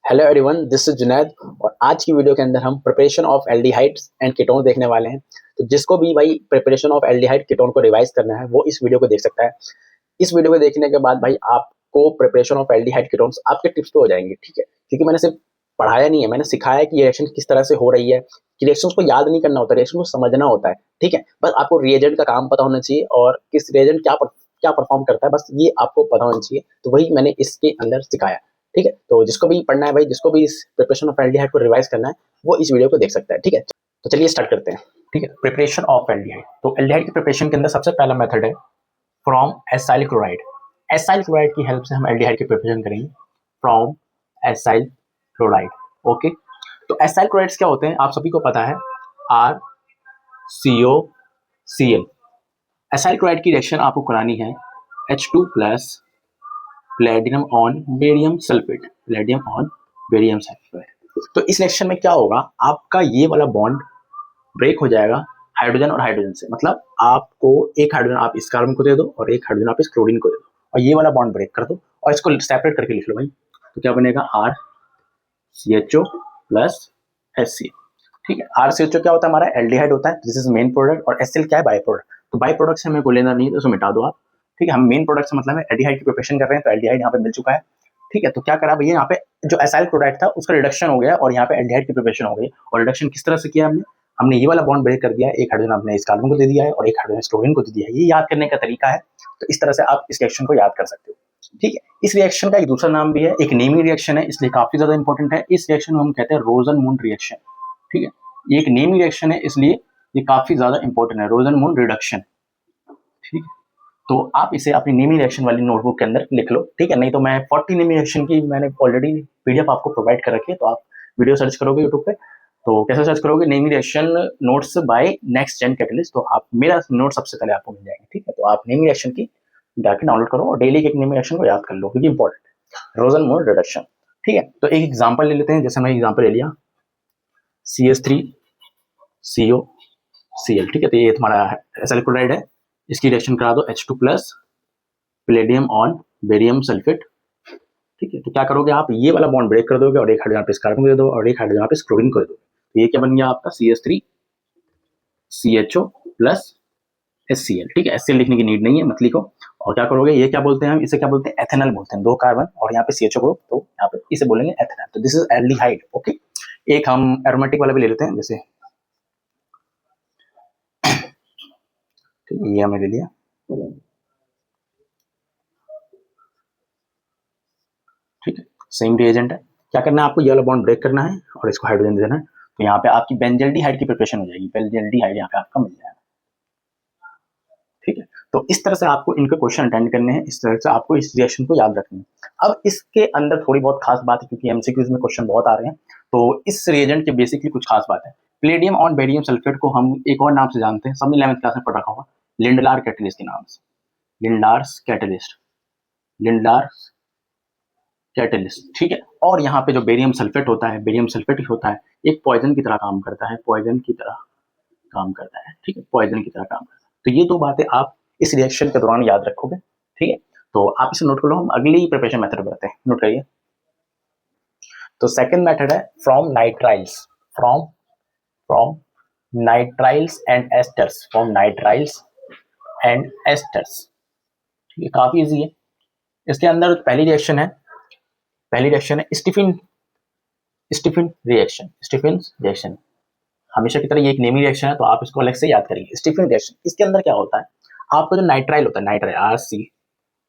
Hello everyone, this is Junaid. और आज की वीडियो के अंदर हम preparation of aldehydes and ketone देखने वाले हैं। तो जिसको भी भाई प्रिपरेशन ऑफ एल्डिहाइड कीटोन को रिवाइज करना है वो इस वीडियो को देख सकता है। इस वीडियो को देखने के बाद भाई आपको प्रिपरेशन ऑफ एल्डिहाइड कीटोन्स आपके टिप्स पे हो जाएंगे, ठीक है। क्योंकि मैंने सिर्फ पढ़ाया नहीं है, मैंने सिखाया है कि ये रिएक्शन किस तरह से हो रही है। कि रिएक्शन को याद नहीं करना होता, रिएक्शन को समझना होता है, ठीक है। बस आपको रिएजेंट का काम पता होना चाहिए और किस रिएजेंट क्या परफॉर्म करता है, बस ये आपको पता होना चाहिए। तो वही मैंने इसके अंदर सिखाया, ठीक है। तो जिसको भी पढ़ना है भाई, जिसको भी इस प्रिपरेशन ऑफ एल्डिहाइड को रिवाइज करना है, वो इस वीडियो को देख सकता है, ठीक है। तो चलिए स्टार्ट करते हैं। ठीक है, प्रिपरेशन ऑफ एल्डिहाइड। तो एल्डिहाइड की प्रिपरेशन के अंदर सबसे पहला मेथड है from acyl chloride. Acyl chloride की हेल्प से हम एल्डिहाइड की प्रिपरेशन करेंगे फ्रॉम एसाइल क्लोराइड। ओके, तो एसाइल क्लोराइड्स क्या होते हैं आप सभी को पता है, आर सी ओ सी एल। एसाइल क्लोराइड की रिएक्शन आपको करानी है H2 plus platinum on barium sulphate, platinum on barium sulphate. तो इस रिएक्शन में क्या होगा, आपका ये वाला बॉन्ड ब्रेक हो जाएगा हाइड्रोजन और हाइड्रोजन से। मतलब आपको एक हाइड्रोजन आप इस कार्बन को दे दो और एक हाइड्रोजन आप इस क्लोरीन को दे दो और ये वाला बॉन्ड ब्रेक कर दो और इसको सेपरेट करके लिख लो भाई। तो क्या बनेगा, R C H O plus S C. ठीक है, आर सी एच ओ क्या होता है, हमारा एल्डिहाइड होता है, दिस इज मेन प्रोडक्ट, और एस एल क्या है, बाई प्रोडक्ट। तो बाई प्रोडक्ट से हमें को लेना नहीं है, तो उसको मिटा दो आप। ठीक है, हम मेन प्रोडक्ट से मतलब है एल्डिहाइड की प्रिपरेशन कर रहे हैं, तो एल्डिहाइड यहाँ पे मिल चुका है। ठीक है, तो क्या करा भैया, यहाँ पे जो एसाइल क्लोराइड था उसका रिडक्शन हो गया और यहाँ पे एल्डिहाइड की प्रिपरेशन हो गई। और रिडक्शन किस तरह से किया हमने, ये वाला बॉन्ड ब्रेक कर दिया है, एक हाइड्रोजन आपने इस कार्बन को दे दिया है और एक हाइड्रोजन क्लोरीन को दे दिया है। ये याद करने का तरीका है, तो इस तरह से आप इस रिएक्शन को याद कर सकते हो। ठीक है, इस रिएक्शन का एक दूसरा नाम भी है, एक नेमी रिएक्शन है, इसलिए काफी ज्यादा इंपॉर्टेंट है। इस रिएक्शन को हम कहते हैं रोजन-मून रिएक्शन। ठीक है, ये एक नेमी रिएक्शन है, इसलिए ये काफी ज्यादा इंपॉर्टेंट है, रोजन-मून रिडक्शन। ठीक है, तो आप इसे अपनी नेमी रिएक्शन वाली नोटबुक के अंदर लिख लो। ठीक है, नहीं तो मैं 40 नेमी रिएक्शन की मैंने ऑलरेडी पीडीएफ आपको प्रोवाइड कर रखी है, तो आप वीडियो सर्च करोगे यूट्यूब पे, तो कैसे सर्च करोगे, नेमी reaction notes by next gen catalyst, तो आप मेरा नोट सबसे पहले आपको मिल जाएंगे। ठीक है, तो आप नेमी रिएक्शन की जाके डाउनलोड करो और डेली एक नेमी रिएक्शन को याद कर लो, क्योंकि इंपॉर्टेंट है, रोजन-मून रिडक्शन। ठीक है, तो एक एग्जांपल ले लेते हैं, जैसे मैं एग्जांपल ले लिया CH3COCl। ठीक है, तो ये तुम्हारा एसाइल क्लोराइड है, इसकी रिएक्शन करा दो H2 plus Palladium on barium sulphate. ठीक है, तो क्या करोगे आप, ये वाला बॉन्ड ब्रेक कर दोगे और एक हाइड्रोजन पे इस कार्बन को दे दो और एक हाइड्रोजन पे इस क्लोरीन को दे दो। तो ये क्या बन गया आपका CH3CHO प्लस HCl। ठीक है, HCl लिखने की नीड नहीं है, मत लिखो। और क्या करोगे, ये क्या बोलते हैं हम, इसे क्या बोलते हैं, एथेनॉल बोलते हैं, दो कार्बन और यहाँ पे CHO ग्रुप, तो यहाँ पे इसे बोलेंगे एथेनॉल। तो दिस इज एल्डिहाइड। ओके, एक हम एरोमेटिक वाला भी ले लेते हैं, जैसे ठीक है, ये हमने ले लिया। ठीक है, सेम रिएजेंट है, क्या करना है आपको, ये वाला बॉन्ड ब्रेक करना है और इसको हाइड्रोजन देना है। तो यहाँ पे आपकी बेंजल्डिहाइड की प्रिपरेशन हो जाएगी, बेंजल्डिहाइड यहाँ पे आपका मिल जाएगा। ठीक है, तो इस तरह से आपको इनके क्वेश्चन अटेंड करने हैं, इस तरह से आपको इस रिएक्शन को याद रखना है। अब इसके अंदर थोड़ी बहुत खास बात है, क्योंकि एमसीक्यूज में क्वेश्चन बहुत आ रहे हैं, तो इस रिएजेंट के बेसिकली कुछ खास बात है। प्लेडियम ऑन बेरियम सल्फेट को हम एक और नाम से जानते हैं, सबने 11th क्लास में पढ़ा होगा, लिंडलार कैटलिस्ट के नाम से, लिंडार्स कैटलिस्ट, लिंडार्स कैटलिस्ट। ठीक है, और यहाँ पे जो बेरियम सल्फेट होता है, बेरियम सल्फेट होता है, एक पॉइजन की तरह काम करता है, पॉइजन की तरह काम करता है। ठीक है, पॉइजन की तरह काम करता है। तो ये दो बातें आप इस रिएक्शन के दौरान याद रखोगे। ठीक है, तो आप इसे नोट कर लो, हम अगली प्रिपरेशन मेथड बताते हैं, नोट करिए। तो सेकंड मेथड है from nitriles, from from nitriles and asters, from nitriles and asters. ठीक है, काफी इजी है। इसके अंदर पहली रिएक्शन है Stephen Stephen reaction, Stephen reaction. हमेशा की तरह ये एक नेमी रिएक्शन है, तो आप इसको अलग से याद करेंगे। स्टीफन रिएक्शन, इसके अंदर क्या होता है, आपका जो नाइट्राइल होता है, nitrile RC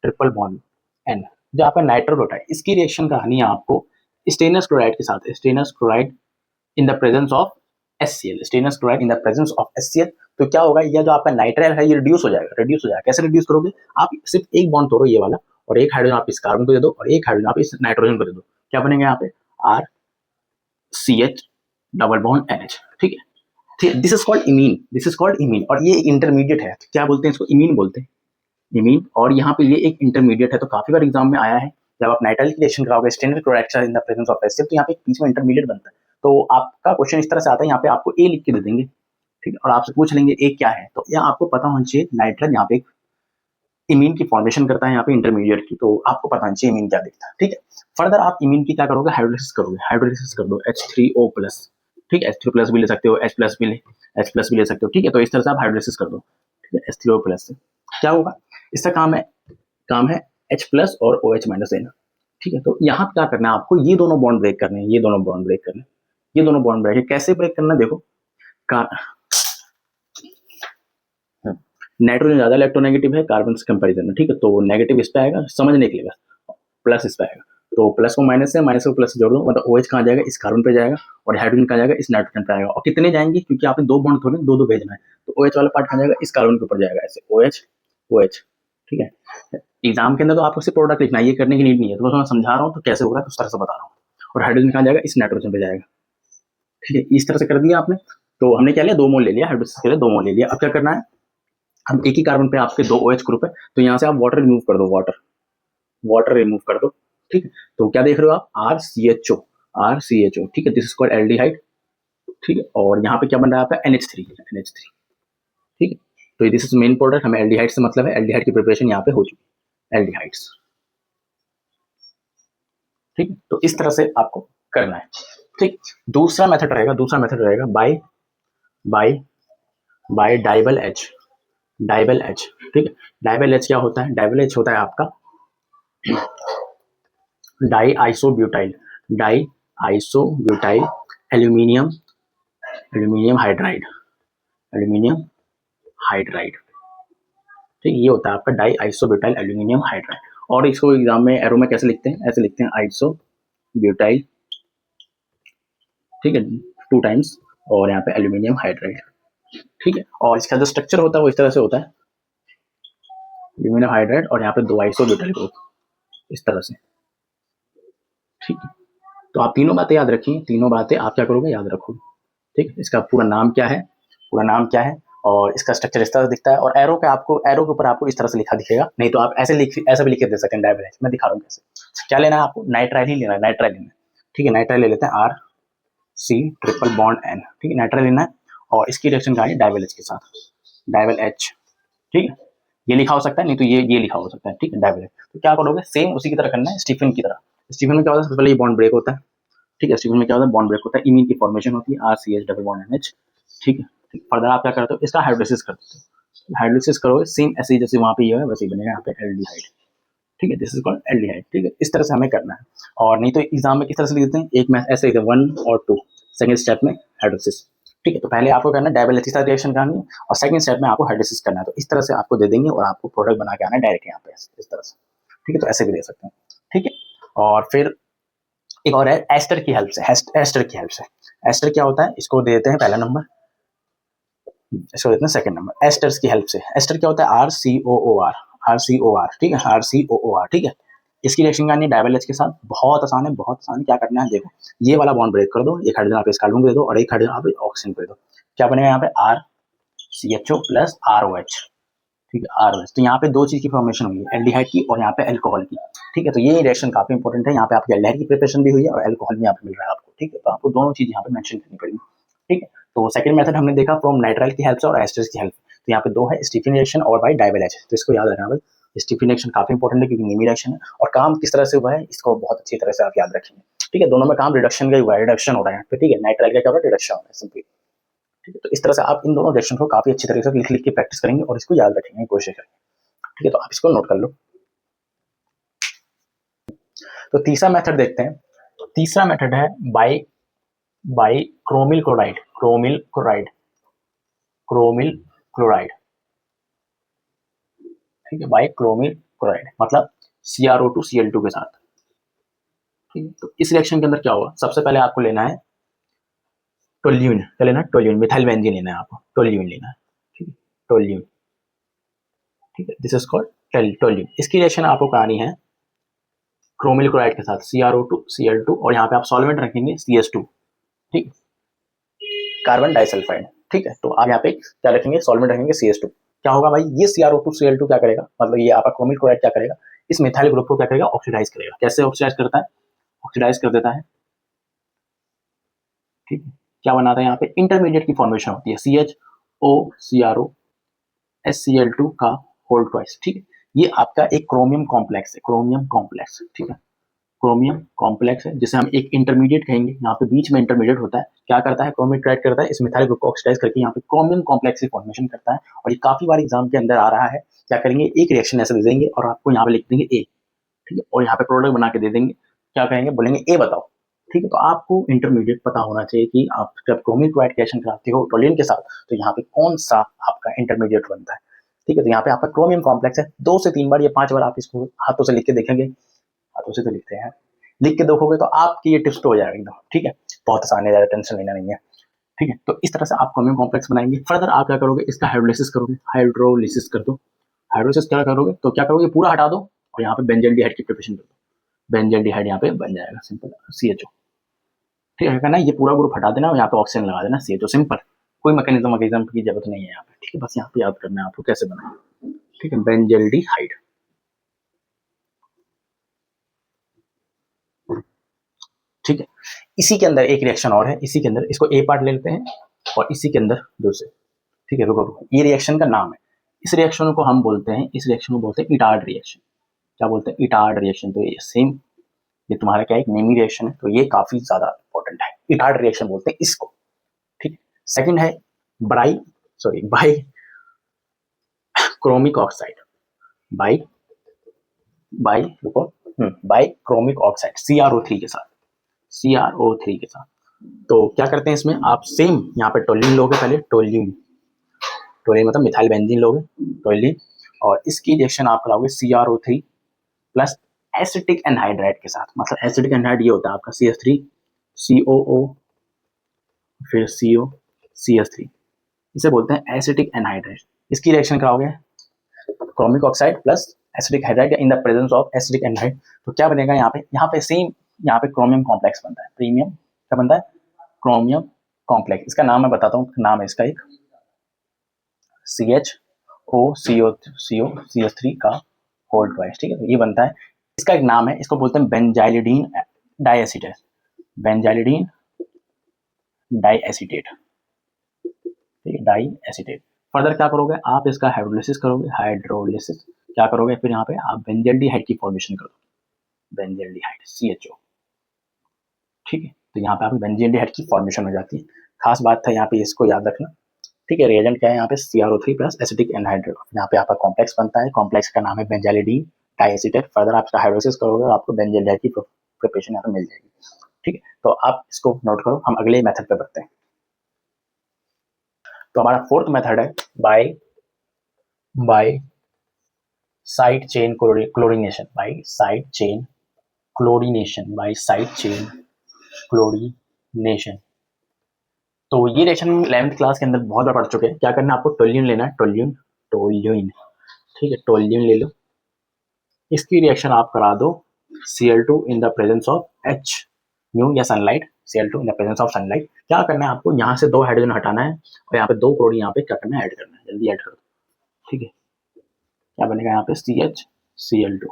triple bond N, जो आपका नाइट्राइल होता है, इसकी रिएक्शन कहानी है आपको स्टेनस क्लोराइड के साथ, stannous chloride in the presence of HCl, stannous chloride in the presence of HCl। तो क्या होगा, ये जो आपका नाइट्राइल है ये रिड्यूस हो जाएगा। कैसे रिड्यूस करोगे, आप सिर्फ एक बॉन्ड तोड़ो ये वाला, और एक हाइड्रोजन आप इस कार्बन को दे दो और एक हाइड्रोजन आप इस नाइट्रोजन को दे दो। क्या बनेगा यहाँ पे, RCH डबल बॉन्ड NH। ठीक है, this is called imine, this is called imine, और ये इंटरमीडिएट है, क्या बोलते हैं इसको, इमीन बोलते हैं, इमीन। और यहाँ पे ये एक इंटरमीडिएट है, तो काफी बार एग्जाम में आया है, जब आप नाइट्राइल की रिएक्शन कराओगे standard chloride in the presence of HCl, तो यहाँ पे एक बीच में इंटरमीडिएट बनता है। तो आपका क्वेश्चन इस तरह से आता है, यहाँ पे आपको A लिख के दे देंगे, ठीक है, और आपसे पूछ लेंगे A क्या है, तो यहाँ आपको पता होना चाहिए नाइट्राइल यहाँ पे इमीन की फॉर्मेशन करता है यहाँ पे इंटरमीडिएट की, तो आपको पता नहीं चाहिए इमीन क्या दिखता है, ठीक है। फर्दर आप इमीन की क्या करोगे, हाइड्रोलिसिस करोगे, हाइड्रोलिसिस कर दो H3O प्लस, ठीक है, H3 प्लस भी ले सकते हो, H प्लस भी ले सकते हो, ठीक है। तो इस तरह से आप हाइड्रोलिसिस कर दो, ठीक है, H3O प्लस से क्या होगा, इसका काम है H प्लस और OH माइनस देना, ठीक है। तो यहाँ क्या करना है आपको, ये दोनों बॉन्ड ब्रेक करने हैं, ये दोनों बॉन्ड ब्रेक करने हैं, ये दोनों बॉन्ड ब्रेक है, कैसे ब्रेक करना है देखो, नाइट्रोजन ज्यादा इलेक्ट्रोनेगेटिव है कार्बन से कंपैरिजन में, ठीक है, तो नेगेटिव इस पे आएगा, समझने के लिए बस, प्लस इस पे आएगा, तो प्लस को माइनस से, माइनस को प्लस से जोड़ दो, मतलब OH कहाँ जाएगा, इस कार्बन पे जाएगा, और हाइड्रोजन कहाँ जाएगा, इस नाइट्रोजन पे आएगा, और कितने जाएंगे, क्योंकि आपने दो बॉन्ड थोड़े दो भेजना है, तो OH वाला पार्ट कहाँ जाएगा, इस कार्बन के ऊपर जाएगा, ऐसे OH, ठीक है। एग्जाम के अंदर तो आपको सिर्फ प्रोडक्ट लिखना है, ये करने की नीड नहीं है, तो मैं समझा रहा हूँ तो कैसे होगा उस तरह से बता रहा हूँ, और हाइड्रोजन कहाँ जाएगा, इस नाइट्रोजन पे जाएगा, ठीक है, इस तरह से कर दिया आपने। तो हमने क्या लिया, 2 मोल ले लिया, हाइड्रोलिसिस के लिए 2 मोल ले लिया। अब क्या करना है, अब एक ही कार्बन पे आपके 2 OH ग्रुप है, तो यहाँ से आप वाटर रिमूव कर दो, वाटर रिमूव कर दो, ठीक है। तो क्या देख रहे हो आप, RCHO, ठीक है, दिस इज कॉल्ड एल्डिहाइड, ठीक है। और यहाँ पे क्या बन रहा है आपका NH3, ठीक है। तो दिस इज मेन प्रोडक्ट, हमें एल्डिहाइड से मतलब है, एल्डिहाइड की प्रिपरेशन यहाँ पे हो चुकी है, एल्डिहाइड्स, ठीक है। तो इस तरह से आपको करना है, ठीक। दूसरा मेथड रहेगा बाय डाइबल H, ठीक है। डाइबल H क्या होता है, डाइबल H होता है आपका डाई आइसोब्यूटाइल एल्यूमिनियम हाइड्राइड, ठीक, ये होता है आपका डाई आइसोब्यूटाइल एल्यूमिनियम हाइड्राइड। और इसको एग्जाम में एरो में कैसे लिखते हैं, ऐसे लिखते हैं आइसोब्यूटाइल, ठीक है, 2 टाइम्स, और यहाँ पे एल्यूमिनियम हाइड्राइड, ठीक है। और इसका जो स्ट्रक्चर होता है वो इस तरह से होता है, एल्यूमिनियम हाइड्राइड और यहाँ पे 2 आइसोब्यूटाइल ग्रुप, इस तरह से, ठीक है। तो आप तीनों बातें याद रखिए, तीनों बातें आप क्या करोगे, याद रखोगे, ठीक है। इसका पूरा नाम क्या है, और इसका स्ट्रक्चर इस तरह से दिखता है, और एरो के ऊपर आपको इस तरह से लिखा दिखेगा, नहीं तो आप ऐसे भी लिख के दे सकते हैं, डायबल मैं दिखा रहा हूँ कैसे। क्या लेना है आपको, नाइट्राइल ही लेना है, ठीक है, नाइट्राइल ले लेते हैं, RC ट्रिपल बॉन्ड N, ठीक है, नाइट्राइल लेना है, और इसकी रिएक्शन कहाँ है, डाइबल H के साथ, डाइबल H, ठीक है, ये लिखा हो सकता है, नहीं तो ये लिखा हो सकता है, ठीक है, डाइबल H। तो क्या करोगे, सेम उसी की तरह करना है, स्टीफन की तरह। स्टीफन में क्या होता है, सबसे पहले ये बॉन्ड ब्रेक होता है, ठीक है, स्टीफन में क्या होता है, बॉन्ड ब्रेक होता है, इमीन की फॉर्मेशन होती है, RCH डबल बॉन्ड NH, ठीक है। फर्दर आप क्या करते हो, इसका हाइड्रोलिसिस करते हो, हाइड्रोलिसिस करोगे सेम ऐसे ही जैसे वहाँ पे ये है वैसे ही बनेगा यहाँ पे एल्डिहाइड, ठीक है, दिस इज कॉल्ड एल्डिहाइड, ठीक है। इस तरह से हमें करना है, और नहीं तो एग्जाम में किस तरह से लिख देते हैं, एक में ऐसे लिखते हैं 1 और 2, सेकंड स्टेप में हाइड्रोलिसिस, ठीक है। तो पहले आपको करना है डाइबल H के साथ रिएक्शन करनी है, और सेकंड स्टेप में आपको हाइड्रोलिसिस करना है, तो इस तरह से आपको दे देंगे, और आपको प्रोडक्ट बना के आना है डायरेक्ट यहाँ पे इस तरह से, ठीक है। तो ऐसे भी दे सकते हैं, ठीक है। और फिर एक और है एस्टर की हेल्प से, एस्टर क्या होता है, इसको दे देते हैं पहला नंबर, इसको देते हैं सेकंड नंबर, एस्टर्स की हेल्प से। एस्टर क्या होता है, RCOOR, ठीक है, RCOOR, ठीक है। इसकी रिएक्शन करनी है डाइबल H के साथ, बहुत आसान है, क्या करना है देखो, ये वाला बॉन्ड ब्रेक कर दो, एक हाइड्रोजन आप इस कार्बन को दे दो, और एक हाइड्रोजन आप ऑक्सीजन को दे दो, क्या बनेगा यहाँ पे RCHO प्लस ROH, ठीक है, ROH। तो यहाँ पे 2 चीज की फॉर्मेशन हुई है, एल्डिहाइड की और यहाँ पे अल्कोहल की, ठीक है। तो ये रिएक्शन काफी इंपॉर्टेंट है, यहाँ पे आपकी एल्डिहाइड की प्रिपरेशन भी हुई है और अल्कोहल भी यहाँ पे मिल रहा है आपको, ठीक है। तो आपको दोनों चीज यहाँ पे मेंशन करनी पड़ेगी, ठीक है। तो सेकंड मेथड हमने देखा फ्रॉम नाइट्राइल की हेल्प से और एस्टर्स की हेल्प, तो यहाँ पे 2 है, स्टीफन रिएक्शन और बाय डाइबल H, तो इसको याद रखना भाई, स्टीफन रिएक्शन काफी इंपॉर्टेंट है क्योंकि नीमी रिएक्शन है, और काम किस तरह से हुआ है इसको बहुत अच्छी तरह से आप याद रखेंगे, ठीक है। दोनों में काम रिडक्शन का हुआ है, रिडक्शन हो रहा है, ठीक है, नाइट्राइल का क्या हो रहा है, रिडक्शन हो रहा है सिंपली, ठीक है। तो इस तरह से आप इन दोनों रिएक्शन को काफी अच्छी तरह से लिख के प्रैक्टिस करेंगे और इसको याद रखेंगे, कोशिश करेंगे, ठीक है। तो आप इसको नोट कर लो। तो तीसरा मेथड देखते हैं, तीसरा मेथड है बाय क्रोमिल क्लोराइड, ठीक है, बाय क्रोमिल क्लोराइड मतलब CrO2Cl2 के साथ, ठीक है। तो इस रिएक्शन के अंदर क्या होगा, सबसे पहले आपको लेना है टोल्यूइन, क्या लेना है, टोल्यूइन, मिथाइल बेंजीन लेना है आपको, टोल्यूइन लेना है, ठीक है, टोल्यूइन, ठीक है, दिस इज कॉल्ड टोल्यूइन। इसकी रिएक्शन आपको करानी है क्रोमिल क्लोराइड के साथ, CrO2Cl2, और यहाँ पे आप सॉल्वेंट रखेंगे CH2, ठीक, कार्बन डाइसल्फाइड, ठीक है। तो आप यहाँ पे क्या रखेंगे, सॉल्वेंट रखेंगे CH2, क्या होगा भाई, ये CrO2Cl2 क्या करेगा, मतलब ये आपका क्रोमिल क्लोराइड क्या करेगा, इस मिथाइल ग्रुप को क्या करेगा, ऑक्सीडाइज करेगा। कैसे ऑक्सीडाइज करता है, ऑक्सीडाइज कर देता है, ठीक है। क्या बनाता है, यहाँ पे इंटरमीडिएट की फॉर्मेशन होती है, CHO CrO HCl2 का होल ट्वाइस, ठीक है। ये आपका एक क्रोमियम कॉम्प्लेक्स है, क्रोमियम कॉम्प्लेक्स, ठीक है, क्रोमियम कॉम्प्लेक्स है जिसे हम एक इंटरमीडिएट कहेंगे। यहाँ पे बीच में इंटरमीडिएट होता है, क्या करता है, क्रोमियम ट्राइड करता है, इस मिथाइल ग्रुप को ऑक्सीडाइज करके यहाँ पे क्रोमियम कॉम्प्लेक्स की फॉर्मेशन करता है। और ये काफी बार एग्जाम के अंदर आ रहा है। क्या करेंगे, एक रिएक्शन ऐसे दे देंगे और आपको यहाँ पे लिख देंगे ए, ठीक है, और यहाँ पे प्रोडक्ट बना के दे देंगे, क्या कहेंगे, बोलेंगे ए बताओ, ठीक है। तो आपको इंटरमीडिएट पता होना चाहिए कि आप जब क्रोमियम क्लोराइड रिएक्शन कराते हो टोल्यूएन के साथ, तो यहाँ पे कौन सा आपका इंटरमीडिएट बनता है, ठीक है। तो यहाँ पे आपका क्रोमियम कॉम्प्लेक्स है, 2 से 3 बार या 5 बार आप इसको हाथों से लिख के देखेंगे, हाथों से तो लिखते हैं, लिख के देखोगे तो आपकी ये टिप्स तो हो जाएगा एकदम, ठीक है, बहुत आसान है, ज़्यादा टेंशन लेना नहीं है, ठीक है। तो इस तरह से आप क्रोमियम कॉम्प्लेक्स बनाएंगे। फर्दर आप क्या करोगे, इसका हाइड्रोलिसिस करोगे, हाइड्रोलिसिस कर दो। हाइड्रोलिसिस क्या करोगे, तो क्या करोगे, पूरा हटा दो और यहाँ पे बेंजल्डिहाइड की प्रिपरेशन कर दो। बेंजल्डिहाइड यहाँ पे बन जाएगा, सिंपल CHO, ठीक है। कहना ये पूरा ग्रुप हटा देना और यहाँ पे ऑक्सीजन लगा देना, CHO, सिंपल, कोई मैकेनिज्म की जरूरत नहीं है यहाँ पे, ठीक है। बस यहाँ पे याद करना है आपको कैसे बनाना, ठीक है, बेंजल्डिहाइड, ठीक है। इसी के अंदर एक रिएक्शन और है, इसी के अंदर इसको ए पार्ट ले लेते हैं और इसी के अंदर दूसरे, ठीक है। रुको रुको, ये रिएक्शन का नाम है, इस रिएक्शन को हम बोलते हैं, इस रिएक्शन को बोलते हैं इटार्ड रिएक्शन। क्या बोलते हैं, इटार्ड रिएक्शन। तो ये सेम, ये तुम्हारा क्या है, एक नेमी रिएक्शन है, तो ये काफी ज्यादा इंपॉर्टेंट है, इटार्ड रिएक्शन बोलते हैं इसको, ठीक है। सेकंड है by chromic oxide, by by रुको बाई क्रोमिक ऑक्साइड CrO3 के साथ, CrO3 के साथ। तो क्या करते हैं इसमें, आप सेम यहाँ पे टोल्यून लोगे, पहले टोल्यून, टोल्यून मतलब मिथाइल बेंजीन लोगे, टोल्यून, और इसकी रिएक्शन आप कराओगे CrO3 प्लस एसिटिक एनहाइड्राइड के साथ। मतलब एसिटिक एनहाइड ये होता है आपका CH3 COO फिर CO CH3, इसे बोलते हैं एसिटिक एनहाइड्राइड। इसकी रिएक्शन कराओगे chromic oxide plus acetic hydride in the presence of acetic anhydride, तो क्या बनेगा, यहाँ पे सेम, यहाँ पे क्रोमियम कॉम्प्लेक्स बनता है, प्रीमियम क्या बनता है, क्रोमियम कॉम्प्लेक्स। इसका नाम मैं बताता हूँ, नाम है इसका एक CHO CH3 का होल ट्वाइस, ठीक है। तो ये बनता है, इसका एक नाम है, इसको बोलते हैं बेंजाइलिडीन डाइएसिटेट, बेंजाइलिडीन डाइएसिटेट, ठीक है, डाइएसिटेट। फर्दर क्या करोगे आप, इसका हाइड्रोलिसिस करोगे, हाइड्रोलिसिस क्या करोगे, फिर यहाँ पे आप बेंजल्डिहाइड की फॉर्मेशन करोगे, बेंजल्डिहाइड CHO, ठीक है। तो यहाँ पे आप बेंजल्डिहाइड की फॉर्मेशन हो जाती है। खास बात था यहाँ पे, इसको याद रखना, ठीक है। रिएजेंट क्या है यहाँ पे, CrO3 प्लस एसिटिक एनहाइड्राइड, यहाँ पे आपका कॉम्प्लेक्स बनता है, कॉम्प्लेक्स का नाम है बेंजाइलिडीन डाइएसिटेट। फर्दर आप इसका हाइड्रोलिसिस करोगे और आपको बेंजल्डिहाइड की प्रिपरेशन यहाँ पे मिल जाएगी, ठीक है। तो आप इसको नोट करो, हम अगले मेथड पे बढ़ते हैं। तो हमारा फोर्थ मेथड है by side chain chlorination, by side chain chlorination, by side chain chlorination. तो ये रिएक्शन 11th क्लास के अंदर बहुत बार पढ़ चुके हैं। क्या करना है आपको, टोल्यून लेना है, टोल्यून, ठीक है, टोल्यून ले लो। इसकी रिएक्शन आप करा दो Cl2 in the presence of H nu या sunlight, Cl2 in the presence of sunlight. क्या करना है आपको, यहाँ से 2 हाइड्रोजन हटाना है और यहाँ पे 2 क्लोरीन यहाँ पे क्या करना है, ऐड करना है, जल्दी ऐड कर दो, ठीक है। क्या बनेगा यहाँ पे CHCl2,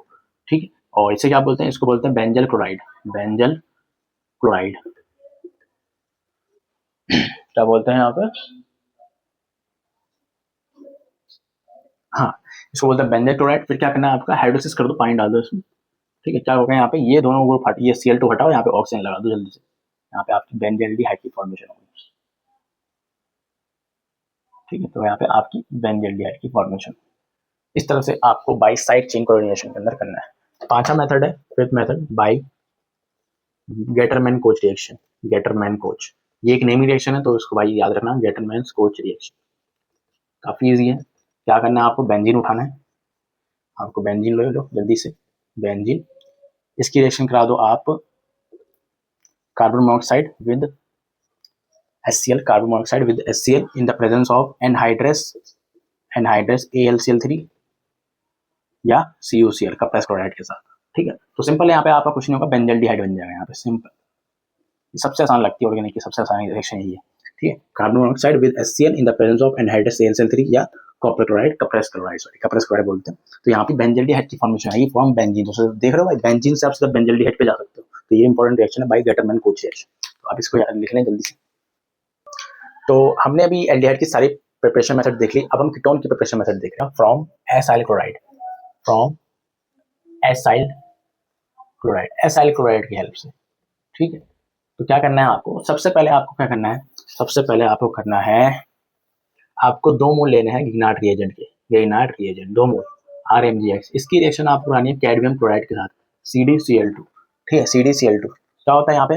ठीक है। और इसे क्या बोलते हैं, इसको बोलते हैं बेंजल क्लोराइड, बेंजल क्लोराइड क्या बोलते हैं यहाँ पे, हाँ, इसको बोलते हैं बेंजल क्लोराइड। फिर क्या करना है आपका, हाइड्रोलिसिस कर दो, पानी डाल दो इसमें, ठीक है। क्या होगा यहाँ पे, ये दोनों ग्रुप हट, ये Cl2 हटाओ, यहाँ पे ऑक्सीजन लगा दो जल्दी से, यहाँ पे आपकी बेंजल्डिहाइड की फॉर्मेशन होगी, ठीक है। तो यहाँ पे आपकी बेंजल्डिहाइड की फॉर्मेशन, इस तरह से आपको बाई साइड चेन कोऑर्डिनेशन के अंदर करना है। पांचवा मेथड है, fifth method, by Gattermann coach reaction, Gattermann coach, ये एक नेमी रिएक्शन है, तो इसको भाई याद रखना, गेटरमैन कोच रिएक्शन, काफी इजी है। क्या करना है आपको, बेंजीन उठाना है, आपको बेंजीन ले लो जल्दी से, बेंजीन, इसकी रिएक्शन करा दो आप carbon monoxide with HCl, carbon monoxide with HCl in the presence of anhydrous AlCl3 या CuCl का प्लस क्लोराइड के साथ, ठीक है। तो सिंपल यहाँ पे आपका कुछ नहीं होगा, बेंजल्डिहाइड बन जाएगा यहाँ पे, सिंपल, सबसे आसान लगती है ऑर्गेनिक की, सबसे आसान रिएक्शन यही है, ठीक है। Carbon monoxide with HCl in the presence of anhydrous AlCl3 या कॉपर क्लोराइड, कप्रेस क्लोराइड बोलते हैं। तो यहाँ पे बेंजल्डिहाइड की फॉर्मेशन है, ये फॉर्म बेंजीन, तो देख रहे हो भाई, बेंजीन से आप सीधा बेंजल्डिहाइड पे जा सकते हो। तो ये इंपॉर्टेंट रिएक्शन है बाई गेटरमैन कोच रिएक्शन, तो आप इसको लिख लें जल्दी से। तो हमने अभी एल्डिहाइड की सारी प्रिपरेशन मेथड देख ली, अब हम कीटोन की प्रिपरेशन मेथड देख रहे हैं from acyl chloride. From acyl chloride, acyl chloride की हेल्प से। ठीक है, तो क्या करना है आपको, सबसे पहले आपको क्या करना है, सबसे पहले आपको करना है, आपको 2 मोल लेने हैं गिगनार्ड रिएजेंट के, गिगनार्ड रिएजेंट 2 मोल RMgX। इसकी रिएक्शन आपको करानी है कैडमियम क्लोराइड के साथ CdCl2। ठीक है, CdCl2 क्या होता है, यहाँ पे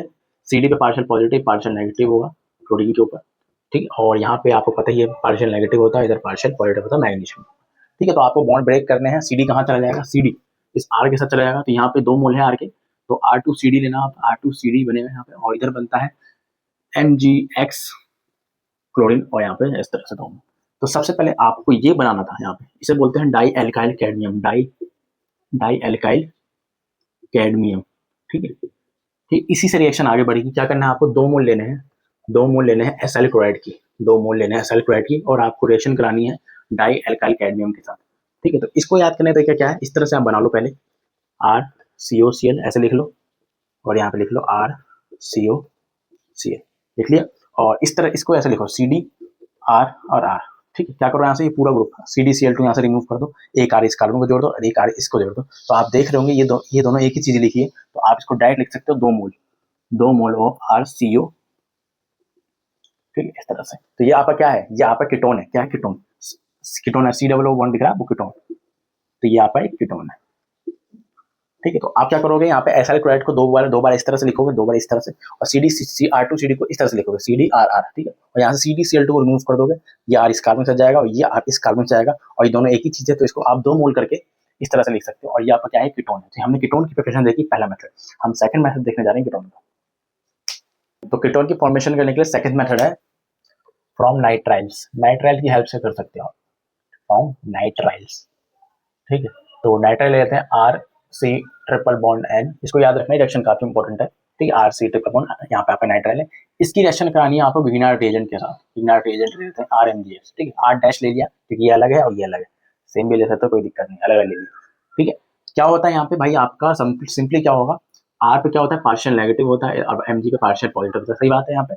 Cd पे पार्शियल पॉजिटिव पार्शियल नेगेटिव होगा क्लोरीन के ऊपर। ठीक है, और यहाँ पे आपको पता ही है पार्शियल नेगेटिव होता है, इधर पार्शियल पॉजिटिव होता है मैग्नीशियम। ठीक है, तो आपको बॉन्ड ब्रेक करने हैं। CD कहाँ चला जाएगा, CD इस R के साथ चला जाएगा, तो यहाँ पे 2 मोल है R के, तो R2CD लेना आप, R2CD बनेगा यहाँ पे, और इधर बनता है MgX क्लोरीन, और यहाँ पे इस तरह से 2 मोल। तो सबसे पहले आपको ये बनाना था, यहाँ पे इसे बोलते हैं dialkyl cadmium, dialkyl cadmium. ठीक है, ठीक इसी से रिएक्शन आगे बढ़ेगी। क्या करना है आपको, 2 मोल लेने हैं, 2 मोल लेने हैं एसाइल क्लोराइड की, 2 मोल लेने हैं एसाइल क्लोराइड की, और आपको रिएक्शन करानी है डाई एल्काइल कैडमियम के साथ। ठीक है, तो इसको याद करने का तरीका क्या है, इस तरह से आप बना लो, पहले RCOCl ऐसे लिख लो, और यहाँ पे लिख लो RCOCl लिख लिया, और इस तरह इसको ऐसे लिखो CdR और R। ठीक है, क्या करो यहाँ से ये पूरा ग्रुप CdCl2 यहाँ से रिमूव कर दो, एक R इस कार्बन को जोड़ दो और एक R इसको जोड़ दो, तो आप देख रहे होंगे ये दोनों एक ही चीज लिखी है, तो आप इसको डायरेक्ट लिख सकते हो 2 मोल ऑफ RCO। ठीक है, इस तरह से। तो ये आपका क्या है, ये आपका कीटोन है, क्या है कीटोन, कीटोन है, COO1 दिख रहा है वो कीटोन, तो ये आपका एक कीटोन है। ठीक है, तो आप क्या करोगे, यहाँ पे एसाइल क्लोराइड को दो बार इस तरह से लिखोगे, 2 बार इस तरह से, और R2CD को इस तरह से लिखोगे CdRR। ठीक है, और यहाँ से CdCl2 को रिमूव कर दोगे, ये R इस कार्बन से जाएगा और ये R इस कार्बन से जाएगा, और ये दोनों एक ही चीज है, तो इसको आप 2 मोल करके इस तरह से लिख सकते हो, और ये आपका क्या है, कीटोन है। तो हमने कीटोन की प्रिपरेशन देखी, पहला मेथड। हम सेकंड मेथड देखने जा रहे हैं कीटोन का। तो कीटोन की फॉर्मेशन करने के लिए सेकंड मेथड है फ्रॉम नाइट्राइल्स, नाइट्राइल की हेल्प से कर सकते हो, फ्रॉम नाइट्राइल्स। ठीक है, तो नाइट्राइल लेते हैं RC ट्रिपल बॉन्ड N, इसको याद रखना, रिएक्शन काफी इंपॉर्टेंट है। ठीक है, RC ट्रिपल बॉन्ड, यहाँ पे आपका नाइट्राइल है, इसकी रिएक्शन करानी है आपको गिगनार्ड रिएजेंट के साथ, गिगनार्ड रिएजेंट लेते हैं RMgX। ठीक है, R डैश ले लिया क्योंकि ये अलग है और ये अलग है, सेम भी ले सकते हो, कोई दिक्कत नहीं, अलग अलग ले लिया। ठीक है, क्या होता है यहाँ पे भाई, आपका सिंपली क्या होगा, R पे क्या होता है, पार्शियल नेगेटिव होता है, और Mg पे पार्शियल पॉजिटिव होता है, सही बात है यहाँ पे।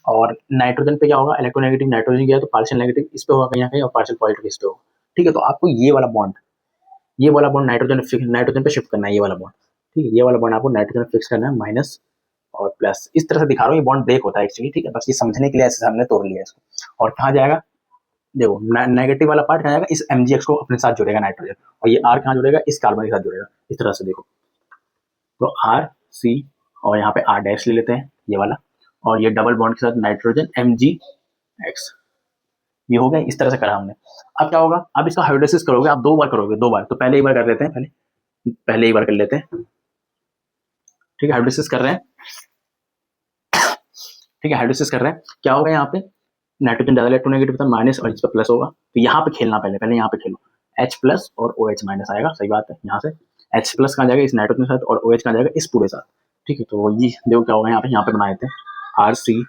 और नाइट्रोजन पे क्या होगा, इलेक्ट्रोनेगेटिव नाइट्रोजन गया तो पार्शियल नेगेटिव इस पे होगा कहीं ना कहीं, और पार्शियल पॉजिटिव इस पे होगा। ठीक है, तो आपको ये वाला बॉन्ड नाइट्रोजन पे शिफ्ट करना है, ये वाला बॉन्ड। ठीक है, ये वाला बॉन्ड आपको नाइट्रोजन फिक्स करना है, माइनस और प्लस, इस तरह से दिखा रहा हूँ, ये बॉन्ड ब्रेक होता है एक्चुअली। ठीक है, बस ये समझने के लिए ऐसे हमने तोड़ लिया इसको। और कहाँ जाएगा, देखो नेगेटिव वाला पार्ट कहाँ जाएगा, इस MgX को अपने साथ जोड़ेगा नाइट्रोजन, और ये R कहाँ जुड़ेगा, इस कार्बन के साथ जुड़ेगा, इस तरह से देखो। तो RC, और यहाँ पे R डैश ले लेते हैं ये वाला, और ये डबल बॉन्ड के साथ नाइट्रोजन MgX, ये हो गया, इस तरह से करा हमने। अब क्या होगा, अब इसका हाइड्रोलिसिस करोगे आप, 2 बार करोगे, 2 बार, तो पहले एक बार कर लेते हैं, पहले एक बार कर लेते हैं। ठीक है, हाइड्रोलिसिस कर रहे हैं, ठीक है, हाइड्रोलिसिस कर रहे हैं, क्या होगा यहाँ पे, नाइट्रोजन ज्यादा इलेक्ट्रोनेगेटिव था, माइनस, और इस पर प्लस होगा, तो यहाँ पे खेलना, पहले यहाँ पे खेलो, H प्लस और OH माइनस आएगा, सही बात है, यहाँ से H प्लस कहाँ जाएगा, इस नाइट्रोजन के साथ, और OH कहाँ जाएगा, इस पूरे साथ। ठीक है, तो ये देखो क्या होगा, यहाँ पे बना देते हैं RC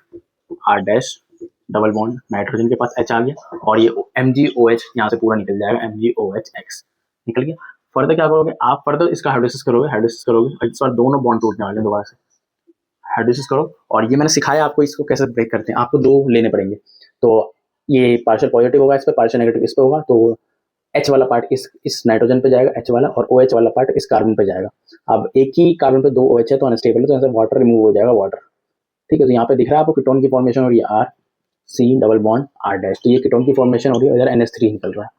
R dash double bond, nitrogen के पास H आ गया, और ये MgOH यहाँ से पूरा निकल जाएगा, MgOHX निकल गया। फर्दर क्या करोगे आप, फर्दर इसका हाइड्रोलिसिस करोगे, और इस बार दोनों बॉन्ड टूटने वाले हैं, दोबारा से हाइड्रोलिसिस करो, और ये मैंने सिखाया आपको, इसको कैसे ब्रेक करते हैं, आपको 2 लेने पड़ेंगे, तो ये पार्शियल पॉजिटिव होगा इस पर, पार्शियल नेगेटिव इस पे होगा, तो H वाला पार्ट इस नाइट्रोजन पे जाएगा, H वाला, और OH वाला पार्ट इस कार्बन पे जाएगा। अब एक ही कार्बन पे 2 OH है तो अनस्टेबल है, तो यहाँ से वाटर रिमूव हो जाएगा, वाटर। ठीक है, तो यहाँ पे दिख रहा है आपको कीटोन की फॉर्मेशन हो रही है, RC double bond R dash, तो ये कीटोन की फॉर्मेशन हो रही है, इधर NH3 निकल रहा है।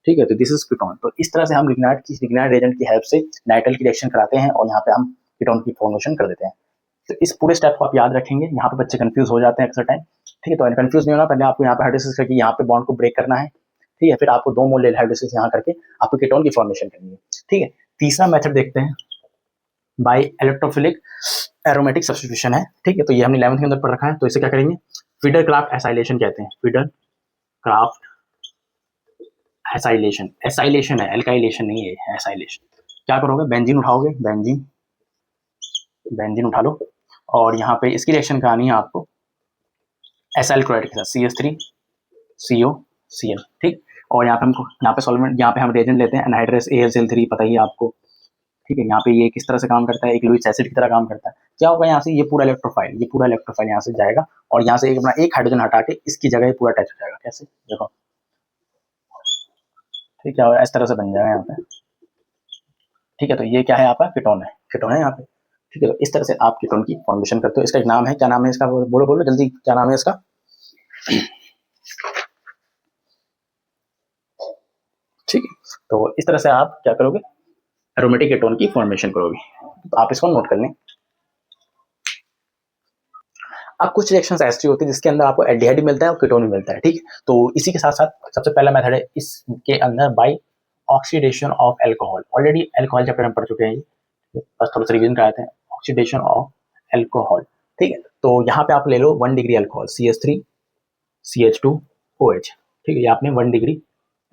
ठीक है, तो दिस इज कीटोन। तो इस तरह से हम लिग्नाइट रिएजेंट की हेल्प से नाइट्राइल की रिएक्शन कराते हैं, और यहाँ पे हम कीटोन की फॉर्मेशन कर देते हैं। तो इस पूरे स्टेप को आप याद रखेंगे, यहाँ पे बच्चे कंफ्यूज हो जाते हैं अक्सर टाइम। ठीक है, तो कंफ्यूज नहीं होना, पहले आपको यहाँ पे हाइड्रोलिसिस करके यहाँ पे बॉन्ड को ब्रेक करना है। ठीक है, फिर आपको 2 मोल हाइड्रोलिसिस यहाँ करके आपको कीटोन की फॉर्मेशन करनी है। ठीक है, तीसरा मेथड देखते हैं, बाय इलेक्ट्रोफिलिक एरोमेटिक सब्स्टिट्यूशन है। ठीक है, तो ये हमने 11th के अंदर पढ़ रखा है, तो इसे क्या करेंगे, फीडर क्राफ्ट एसाइलेशन कहते हैं, फीडर क्राफ्ट एसाइलेशन है, एल्काइलेशन नहीं है, एसाइलेशन। क्या करोगे, बेंजीन उठाओगे, बेंजीन उठा लो, और यहाँ पे इसकी रिएक्शन करानी है आपको एसाइल क्लोराइड के साथ, CH3COCl। ठीक, और यहाँ पे सॉल्वेंट, यहाँ पे हम रिएजेंट लेते हैं एनहाइड्रस AlCl3, पता ही है आपको। ठीक है, यहाँ पे ये किस तरह से काम करता है, एक लुईस एसिड की तरह काम करता है। क्या होगा, यहाँ से ये पूरा इलेक्ट्रोफाइल यहाँ से जाएगा, और यहाँ से एक हाइड्रोजन हटा के इसकी जगह पूरा अटैच हो जाएगा, कैसे देखो। ठीक है, इस तरह से बन जाएगा यहाँ पे, ठीक है, तो ये क्या है आपका कीटोन है यहाँ पे। ठीक है, तो इस तरह से आप कीटोन की फॉर्मेशन करते हो। इसका एक नाम है, क्या नाम है इसका, बोलो बोलो जल्दी, क्या नाम है इसका। ठीक है, तो इस तरह से आप क्या करोगे, एरोमेटिक कीटोन की फॉर्मेशन करोगे। तो आप इसको नोट कर लें। अब कुछ रिएक्शंस ऐसी होती है जिसके अंदर आपको एल्डिहाइड मिलता है और कीटोन भी मिलता है। ठीक है, तो इसी के साथ साथ सबसे पहला मेथड है इसके अंदर by oxidation of alcohol. Already alcohol chapter हम पढ़ चुके हैं, बस थोड़ा सा रिवीजन कराते हैं। ऑक्सीडेशन ऑफ एल्कोहल, ठीक है, तो यहाँ पे आप ले लो 1 डिग्री एल्कोहल CH3 CH2OH। ठीक है, ये आपने 1 डिग्री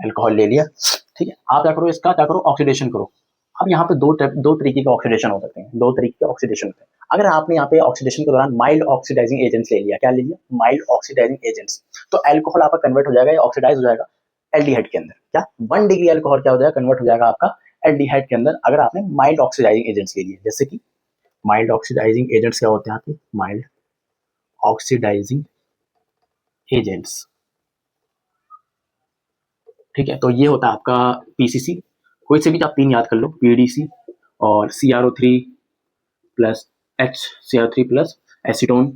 एल्कोहल ले लिया। ठीक है, आप क्या करो, इसका क्या करो, ऑक्सीडेशन करो। अब यहाँ पे दो तरीके के ऑक्सीडेशन हो सकते हैं, दो तरीके के ऑक्सीडेशन होते हैं। अगर आपने यहाँ पे ऑक्सीडेशन के दौरान माइल्ड ऑक्सीडाइजिंग एजेंट्स ले लिया, क्या ले लिया, माइल्ड ऑक्सीडाइजिंग एजेंट्स, तो एल्कोहल आपका कन्वर्ट हो जाएगा या ऑक्सीडाइज हो जाएगा एल्डिहाइड के अंदर। क्या 1 डिग्री एल्कोहल क्या हो जाएगा, कन्वर्ट हो जाएगा आपका एल्डिहाइड के अंदर, अगर आपने माइल्ड ऑक्सीडाइजिंग एजेंट्स ले लिए। जैसे कि माइल्ड ऑक्सीडाइजिंग एजेंट्स क्या होते हैं आपके, माइल्ड ऑक्सीडाइजिंग एजेंट्स। ठीक है, तो ये होता है आपका PCC, कोई से भी आप 3 याद कर लो, PDC और CrO3 plus HCr3 plus acetone.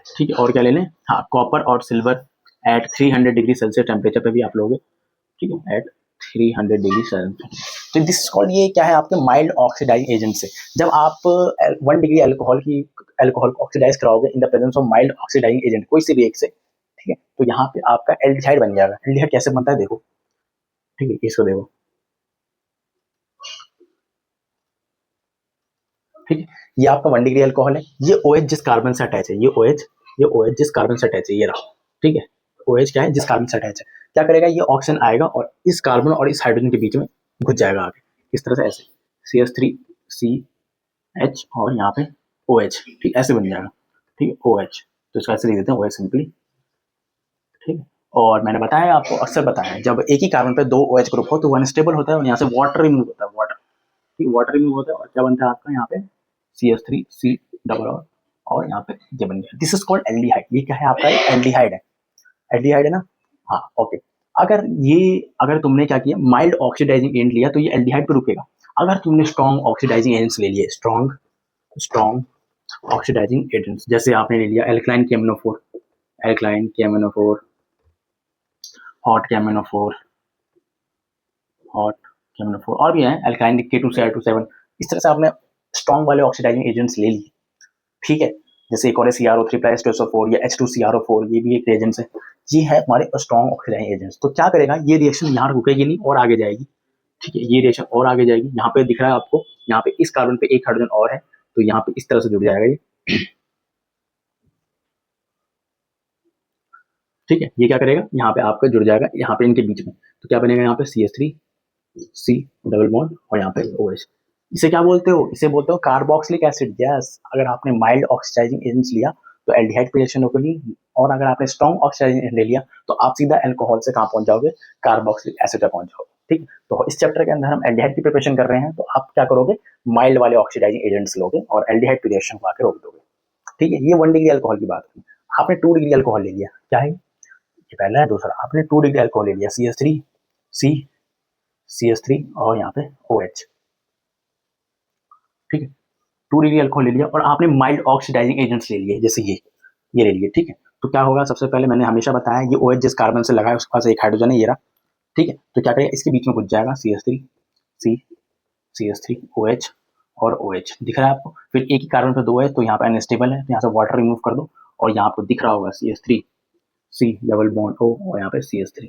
ठीक है, और क्या ले लें, हाँ, कॉपर और silver at 300 degree Celsius temperature पे भी आप लोगे। ठीक है, एट 300 डिग्री सेल्सियस। तो दिस इज कॉल्ड, ये क्या है आपके माइल्ड ऑक्सीडाइजिंग एजेंट से। जब आप 1 डिग्री एल्कोहल को ऑक्सीडाइज कराओगे in the presence of mild oxidising agent, कोई से भी एक से, ठीक है, तो यहाँ पे आपका एल्डिहाइड बन जाएगा। एल्डिहाइड कैसे बनता है देखो, ठीक है, इसको देखो, ठीक है, ये आपका 1 डिग्री अल्कोहल है, ये OH जिस कार्बन से अटैच है, ये OH जिस कार्बन से अटैच है, ये रहा। ठीक है, OH क्या है, जिस कार्बन से अटैच है, क्या करेगा, ये ऑक्सीजन आएगा और इस कार्बन और इस हाइड्रोजन के बीच में घुस जाएगा आगे, इस तरह से, ऐसे CH3CH और यहाँ पे OH, ठीक, ऐसे बन जाएगा। ठीक है, OH, तो इसको ऐसे लिख देते हैं, OH सिंपली। ठीक है, और मैंने बताया आपको, अक्सर बताया, जब एक ही कार्बन पे 2 OH ग्रुप हो तो वो अनस्टेबल होता है और यहाँ से वाटर रिमूव होता है, वाटर, ठीक, वाटर रिमूव होता है और क्या बनता है आपका यहाँ पे CH3C डबल और यहाँ पे ये बन गया। This is called aldehyde. ये क्या है आपका, एल्डिहाइड है, एल्डिहाइड है ना, हाँ, ओके। अगर तुमने क्या किया, माइल्ड ऑक्सीडाइजिंग एजेंट लिया तो ये एल्डिहाइड पे रुकेगा। अगर तुमने स्ट्रॉन्ग ऑक्सीडाइजिंग एजेंट्स ले लिए, स्ट्रॉन्ग ऑक्सीडाइजिंग एजेंट्स, जैसे आपने ले लिया एल्कलाइन KMNO4, हॉट KMNO4 और भी है एल्काइन K2Cl2 7। इस तरह से आपने स्ट्रॉन्ग वाले ऑक्सीडाइजिंग एजेंट्स ले लिए। ठीक है, जैसे एक और है CrO3+SO4 या H2CrO4, ये भी एक एजेंट्स है। ये है हमारे स्ट्रॉन्ग ऑक्सीडाइजिंग एजेंट्स। तो क्या करेगा, ये रिएक्शन यहाँ रुकेगी नहीं और आगे जाएगी। ठीक है, ये रिएक्शन और आगे जाएगी। यहाँ पे दिख रहा है आपको, यहाँ पे इस कार्बन पे एक हाइड्रोजन और है, तो यहाँ पे इस तरह से जुड़ जाएगा ये। ठीक है, ये क्या करेगा, यहाँ पे आपका जुड़ जाएगा, यहाँ पे इनके बीच में, तो क्या बनेगा, यहाँ पे CH3C डबल बॉन्ड और यहाँ पे OH। इसे क्या बोलते हो, इसे बोलते हो कार्बोक्सिलिक एसिड। यस, अगर आपने माइल्ड ऑक्सीडाइजिंग एजेंट्स लिया तो एल्डिहाइड की रिएक्शन होगी, और अगर आपने स्ट्रॉन्ग ऑक्सीडाइजिंग एजेंट ले लिया तो आप सीधा अल्कोहल से कहाँ पहुंच जाओगे, कार्बोक्सिलिक एसिड पे पहुंच जाओगे। ठीक, तो इस चैप्टर के अंदर हम एल्डिहाइड की प्रिपरेशन कर रहे हैं, तो आप क्या करोगे, माइल्ड वाले ऑक्सीडाइजिंग एजेंट्स लोगे और एल्डिहाइड की रिएक्शन को आके रोक दोगे। ठीक है, ये 1 डिग्री अल्कोहल की बात है। आपने 2 डिग्री अल्कोहल ले लिया, क्या है ये, पहला है। दूसरा, आपने 2 डिग्री अल्कोहल ले लिया, CH3 और यहाँ पे OH। ठीक है, 2 डिग्री अल्कोहल ले लिया और आपने माइल्ड ऑक्सीडाइजिंग एजेंट्स ले लिए, जैसे ये ले लिए। ठीक है, तो क्या होगा, सबसे पहले मैंने हमेशा बताया, ये OH जिस कार्बन से लगा है उसके पास एक हाइड्रोजन है, ये रहा। ठीक है, तो क्या करेगा, इसके बीच में घुस जाएगा CH3OH और OH, दिख रहा है आपको। फिर एक ही कार्बन पे 2 है तो यहाँ पे अनस्टेबल है, तो यहाँ से वाटर रिमूव कर दो और यहाँ आपको दिख रहा होगा CH3C डबल बॉन्ड O और यहाँ पे CH3।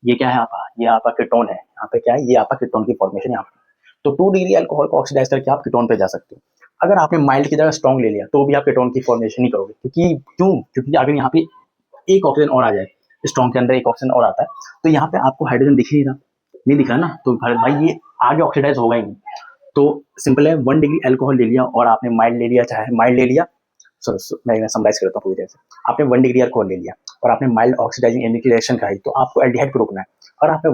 ये क्या है आपका, ये आपका कीटोन है। यहाँ पे क्या है, ये आपका कीटोन की फॉर्मेशन यहाँ पे। तो 2 डिग्री अल्कोहल को ऑक्सीडाइज करके आप कीटोन पे जा सकते हो। अगर आपने माइल्ड की जगह स्ट्रॉन्ग ले लिया तो भी आप कीटोन की फॉर्मेशन नहीं करोगे, क्योंकि अगर यहाँ पे एक ऑक्सीजन और आ जाए, स्ट्रॉन्ग के अंदर एक ऑक्सीजन और आता है, तो यहाँ पे आपको हाइड्रोजन दिख नहीं दिख रहा ना, तो भाई ये आगे ऑक्सीडाइज होगा ही नहीं। तो सिंपल है, 1 डिग्री अल्कोहल ले लिया और आपने माइल्ड ले लिया, चाहे माइल्ड ले लिया, मैं समराइज करता हूँ पूरी तरह से। आपने 1 डिग्री अल्कोहल ले लिया और आपने माइल्ड ऑक्सीडाइजिंग एजेंट की रिएक्शन कराई, तो आपको एल्डिहाइड को रोकना है। और आपने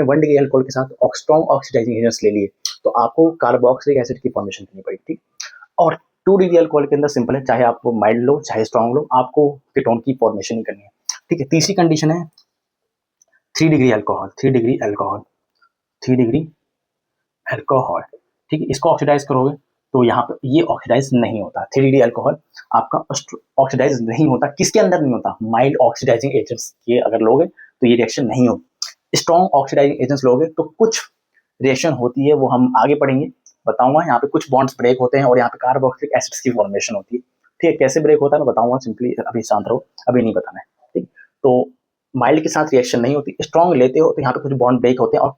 1 डिग्री अल्कोहल के साथ स्ट्रॉन्ग ऑक्सीडाइजिंग एजेंट्स ले लिए, तो आपको कार्बोक्सिलिक एसिड की फॉर्मेशन करनी पड़ेगी। ठीक, और 2 डिग्री अल्कोहल के अंदर सिंपल है, चाहे आप माइल्ड लो चाहे स्ट्रॉन्ग लो, आपको कीटोन की फॉर्मेशन ही करनी है। ठीक है, तीसरी कंडीशन है 3 डिग्री अल्कोहल। 3 डिग्री अल्कोहल, ठीक है, इसको ऑक्सीडाइज करोगे तो यहाँ पे ये ऑक्सीडाइज नहीं होता। 3D अल्कोहल आपका ऑक्सीडाइज नहीं होता। किसके अंदर नहीं होता? माइल्ड ऑक्सीडाइजिंग एजेंट्स के अगर लोगे तो ये रिएक्शन नहीं होगी। स्ट्रॉन्ग ऑक्सीडाइजिंग एजेंट्स लोगे तो कुछ रिएक्शन होती है, वो हम आगे पढ़ेंगे, बताऊंगा। यहाँ पे कुछ बॉन्ड्स ब्रेक होते हैं और यहाँ पे कार्बोक्सिलिक एसिड्स की फॉर्मेशन होती है, ठीक है। कैसे ब्रेक होता है मैं बताऊंगा, सिंपली अभी शांत रहो, अभी नहीं बताना है, ठीक। तो माइल्ड के साथ रिएक्शन नहीं होती, स्ट्रॉन्ग लेते हो तो यहाँ पे कुछ बॉन्ड ब्रेक होते हैं और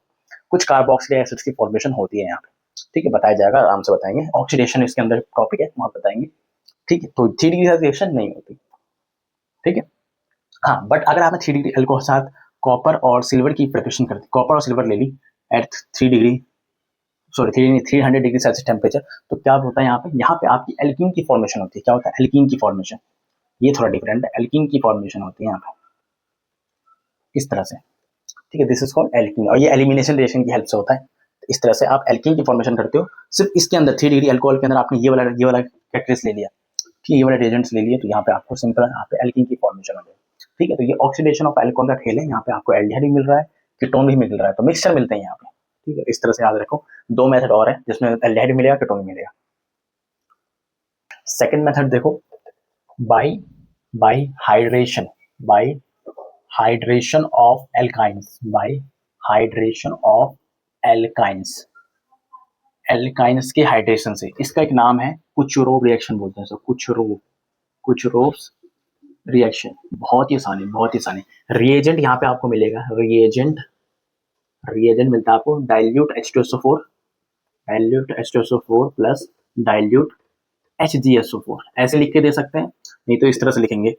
कुछ कार्बोक्सिलिक एसिड्स की फॉर्मेशन होती है यहाँ पे, ठीक है। बताया जाएगा, आराम से बताएंगे। ऑक्सीडेशन इसके अंदर टॉपिक है, वहां बताएंगे, ठीक है। तो 3D के साथ रिएक्शन नहीं होती, ठीक है। हाँ, बट अगर आपने 3D अल्कोहल के साथ कॉपर और सिल्वर की प्रिपरेशन कर दी, कॉपर और सिल्वर ले ली एट 300 डिग्री सेल्सियस टेम्परेचर, तो क्या होता है यहाँ पे आपकी एल्कीन की फॉर्मेशन होती है। क्या होता है? एल्कीन की फॉर्मेशन। ये थोड़ा डिफरेंट है, एल्कीन की फॉर्मेशन होती है यहाँ पे इस तरह से, ठीक है। दिस इज कॉल्ड एल्कीन और ये एलिमिनेशन रिएक्शन की हेल्प से होता है। तो इस तरह से आप एल्कीन की फॉर्मेशन करते हो। सिर्फ इसके अंदर 3 डिग्री अल्कोहल के अंदर आपने ये वाला कैरेक्टरिस्टिक ले लिया, ठीक है, ये वाला रिएजेंट्स ले लिए, तो यहाँ पे आपको सिंपल यहाँ पे एल्कीन की फॉर्मेशन हो जाएगी, ठीक है। तो ये ऑक्सीडेशन ऑफ अल्कोहल का खेल है। यहाँ पे आपको एल्डिहाइड भी मिल रहा है, कीटोन भी मिल रहा है, तो मिक्सचर मिलते हैं यहाँ पे, ठीक है। इस तरह से याद रखो। 2 मेथड और है जिसमें एल्डिहाइड मिलेगा, कीटोन मिलेगा। सेकंड मेथड देखो, bye hydration, bye hydration of alkynes, bye hydration of alkynes, alkynes के हाइड्रेशन से। इसका एक नाम है कुचुरोव रिएक्शन बोलते हैं, कुचुरोव रिएक्शन। बहुत ही आसान है, बहुत ही आसान है। रिएजेंट यहाँ पे आपको मिलेगा, रिएजेंट मिलता है आपको dilute H2SO4, dilute H2SO4 plus dilute HgSO4, ऐसे लिख के दे सकते हैं, नहीं तो इस तरह से लिखेंगे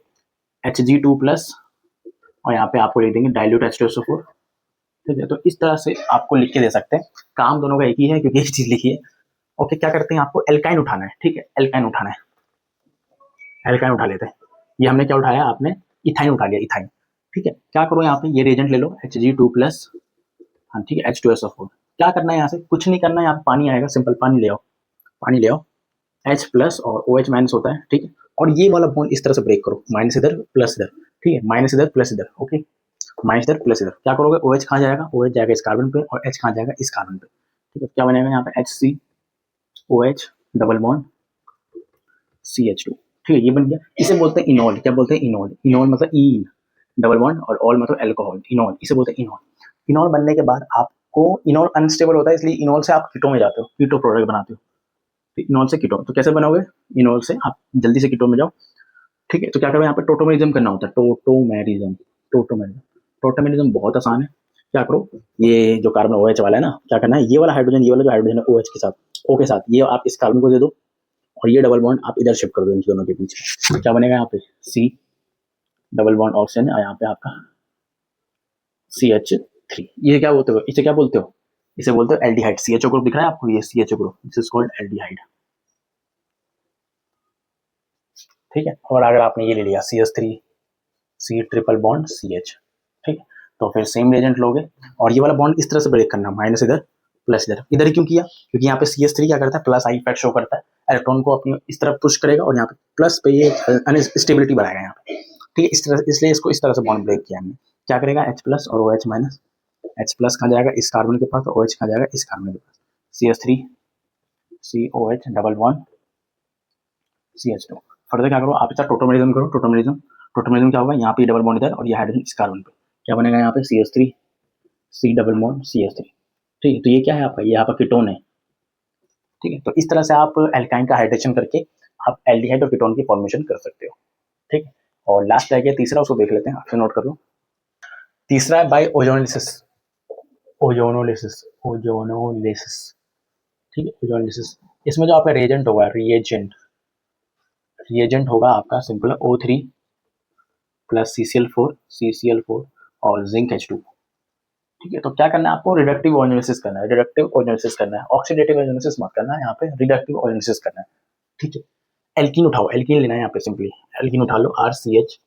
Hg2 प्लस और यहाँ पे आपको लिख देंगे डाइल्यूट H2SO4, ठीक है। तो इस तरह से आपको लिख के दे सकते हैं। काम दोनों का एक ही है क्योंकि एक चीज लिखी है। ओके, क्या करते हैं, आपको एल्काइन उठाना है, ठीक है, एल्काइन उठाना है, एल्काइन उठा लेते हैं। ये हमने क्या उठाया, आपने इथाइन उठा लिया, इथाइन, ठीक है। क्या करो यहाँ पे, ये रिएजेंट ले लो Hg2 प्लस, हाँ ठीक है, H2SO4। क्या करना है यहाँ से, कुछ नहीं करना है, यहाँ पे पानी आएगा, सिंपल पानी ले आओ, पानी ले आओ, H प्लस और OH माइनस होता है, ठीक है। और ये वाला बॉन्ड इस तरह से ब्रेक करो, माइनस इधर प्लस इधर, ठीक है, माइनस इधर प्लस इधर, ओके, माइनस इधर प्लस इधर। क्या करोगे, OH कहाँ जाएगा, OH जाएगा इस कार्बन पे और H कहाँ जाएगा, इस कार्बन पे, ठीक है। क्या बनेगा यहाँ पे, HCOH डबल बॉन्ड CH2, ठीक है, ये बन गया। इसे बोलते हैं इनॉल। क्या बोलते हैं, इनॉल। इनॉल मतलब ईन, डबल बॉन्ड और ऑल मतलब अल्कोहल, इनॉल, इसे बोलते हैं इनॉल। इनॉल बनने के बाद आपको, इनॉल अनस्टेबल होता है इसलिए इनॉल से आप कीटो में जाते हो, कीटो प्रोडक्ट बनाते हो, तो इनॉल से कीटो। तो कैसे बनोगे, इनॉल से आप जल्दी से कीटो में जाओ, ठीक है। तो क्या करो, यहाँ पे टोटोमेरिज्म करना होता है, टोटोमेरिज्म बहुत आसान है। क्या करो, ये जो कार्बन OH वाला है ना, क्या करना है, ये वाला हाइड्रोजन, ये वाला जो हाइड्रोजन है OH के साथ, O के साथ, ये आप इस कार्बन को दे दो और ये डबल बॉन्ड आप इधर शिफ्ट कर दो इन दोनों के बीच। क्या बनेगा यहाँ पे, C डबल बॉन्ड ऑक्सीजन है, यहाँ पे आपका CH3। ये क्या बोलते हो, इसे क्या बोलते हो, इसे बोलते हो एल्डिहाइड। CHO ग्रुप दिख रहा है आपको, ये CHO group, this is called aldehyde, ठीक है। और अगर आपने ये ले लिया CH3, C triple bond CH, ठीक है, तो फिर सेम रिएजेंट लोगे और ये वाला बॉन्ड इस तरह से ब्रेक करना, माइनस इधर प्लस इधर। इधर क्यों किया, क्योंकि यहाँ पे CH3 क्या करता है, प्लस आई इफेक्ट शो करता है, इलेक्ट्रॉन को अपनी इस तरफ पुश करेगा और यहाँ पे प्लस पे ये अनस्टेबिलिटी बनाएगा यहाँ पे, ठीक है, इस तरह, इसलिए इसको इस तरह से बॉन्ड ब्रेक किया हमने। क्या करेगा, H प्लस और OH माइनस, H प्लस कहाँ जाएगा, इस कार्बन के पास, और OH कहाँ जाएगा, इस कार्बन के पास, CH3 COH double bond CH2। Further क्या करो, आप इसका टोटोमेरिज्म करो, टोटोमेरिज्म क्या होगा, यहाँ पे डबल बॉन्ड इधर और ये हाइड्रोजन इस कार्बन पे, क्या बनेगा यहाँ पे, CH3 C double bond CH3, ठीक है। तो ये क्या है आपका, ये आपका कीटोन है, ठीक है। तो इस तरह से आप एल्काइन का हाइड्रेशन करके आप एल्डिहाइड और कीटोन की फॉर्मेशन कर सकते हो, ठीक है। और लास्ट रह गया तीसरा, उसको देख लेते हैं, आपसे नोट कर लो। तीसरा है बाय ओजोनोलिसिस, ओजोनोलिसिस, ठीक है, ओजोनोलिसिस। इसमें जो आपका रिएजेंट होगा, रिएजेंट होगा आपका सिंपल O3 प्लस CCl4 और जिंक H2, ठीक है। तो क्या करना है आपको, रिडक्टिव ओजोनोलिसिस करना है, ऑक्सीडेटिव ओजोनोलिसिस मत करना है, यहाँ पे रिडक्टिव ओजोनोलिसिस करना है, ठीक है। एल्कीन उठाओ, एल्कीन लेना है यहाँ पे, सिंपली एल्कीन उठा लो, RCH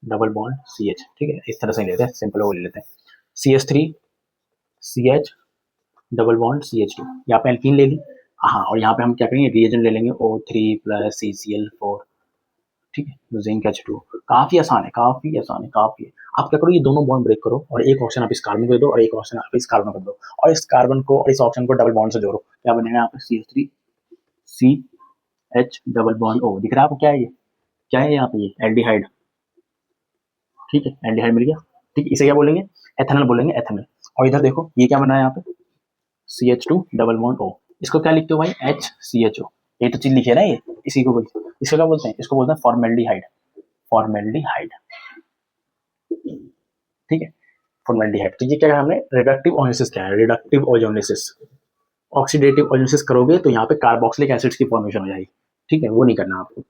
डबल बॉन्ड CH, ठीक है, इस तरह से लेते हैं, सिंपल वो ले लेते हैं, CH3 CH double bond CH2, यहाँ पे एल्कीन ले ली, हाँ, और यहाँ पे हम क्या करेंगे, रिएजेंट ले लेंगे O3 प्लस CCl4, ठीक है, जिंक H2। काफी आसान है, काफी आप क्या करो, ये दोनों बॉन्ड ब्रेक करो और एक ऑप्शन आप इस कार्बन को दे दो और एक ऑप्शन आप इस कार्बन को दे दो और इस कार्बन को और इस ऑप्शन को डबल बॉन्ड से जोड़ो। क्या बनेगा यहाँ पे CH3 CH double bond O। दिख रहा है आपको क्या है ये? क्या है यहाँ पे? ये एल्डिहाइड। ठीक है, एल्डिहाइड मिल गया। ठीक है, इसे क्या बोलेंगे? एथेनॉल बोलेंगे, एथेनॉल। और इधर देखो ये क्या बना है यहाँ पे? CH2 double bond O। इसको क्या लिखते हो भाई? HCHO। ये तो चीज लिखी है ना ये, इसी को बोलते हैं। इसको क्या बोलते हैं? इसको बोलते हैं फॉर्मेल्डिहाइड। फॉर्मेल्डिहाइड, ठीक है, फॉर्मेल्डिहाइड। तो ये क्या है हमने? रिडक्टिव ओजोनेसिस क्या है? रिडक्टिव ओजोनेसिस। ऑक्सीडेटिव ओजोनेसिस करोगे तो यहाँ पे कार्बोक्सिलिक एसिड्स की फॉर्मेशन हो जाएगी। ठीक है, वो नहीं करना आपको।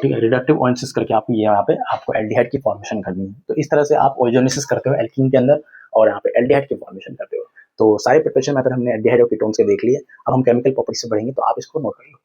ठीक है, रिडक्टिव ओजोनेसिस करके आपको ये यहाँ पे आपको एल्डिहाइड की फॉर्मेशन करनी है। तो इस तरह से आप ओजोनेसिस करते हो एल्कीन के अंदर और यहाँ पे एल्डिहाइड की फॉर्मेशन करते हो। तो सारे प्रिपरेशन मेथड हमने एल्डिहाइड और कीटोन्स के देख लिए। अब हम केमिकल प्रॉपर्टीज से बढ़ेंगे, तो आप इसको नोट कर लो।